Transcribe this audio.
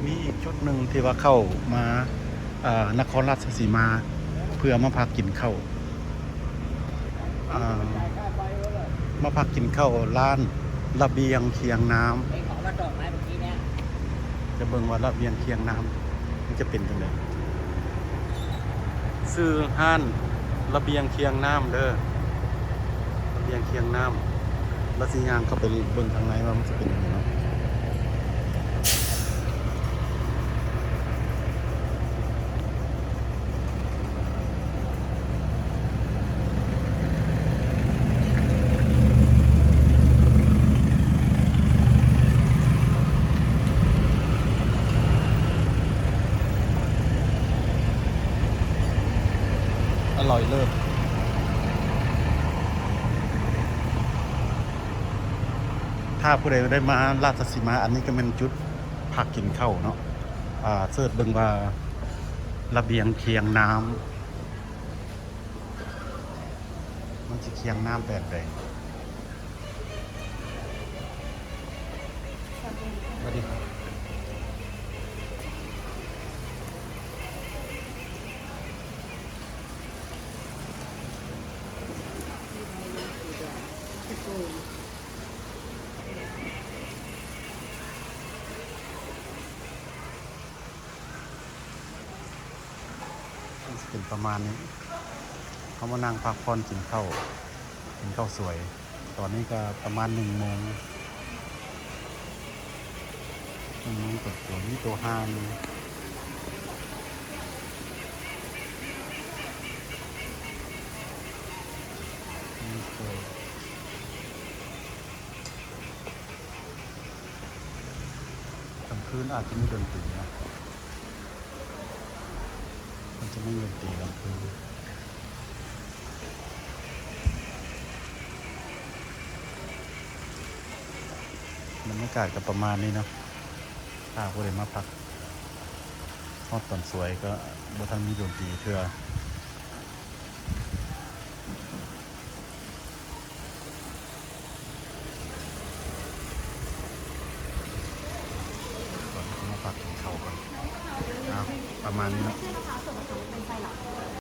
มีอีกจุดหนึ่งที่ว่าเข้ามา นครราชสีมาเพื่อมาพักกินข้าวมาพักกินข้าวร้านระเบียงเคียงน้ำจะเบิ่งว่าระเบียงเคียงน้ำมันจะเป็นจังไดซื้อห้านระเบียงเคียงน้ำเด้อระเบียงเคียงน้ำแล้วสิย่างเข้าไปเบิ่งทางในว่ามันจะเป็นยังไงเนาะอร่อยเลิศถ้าผู้ใดได้มาราชสีมาอันนี้ก็เป็นจุดพักกินข้าวเนาะเสิร์ชเบิ่งว่าระเบียงเคียงน้ำมันจะเคียงน้ำแบบใดสวัสดีครับเป็นประมาณนี้เขามานั่งพักผ่อนกินข้าวสวย ตอนนี้ก็ประมาณ1 โมงตัวนี้ตัวห้านี่กลางคืนอาจจะไม่ดนตรีนะมันจะไม่ดนตรีกลางคืนบรรยากาศก็ประมาณนี้เนาะถ้าผู้ใดมาพักฮอดตอนสวยก็บ่ทันมีดนตรีเทื่อก่อนที่จะมาพักกินข้าวกันประมาณนี้เนาะ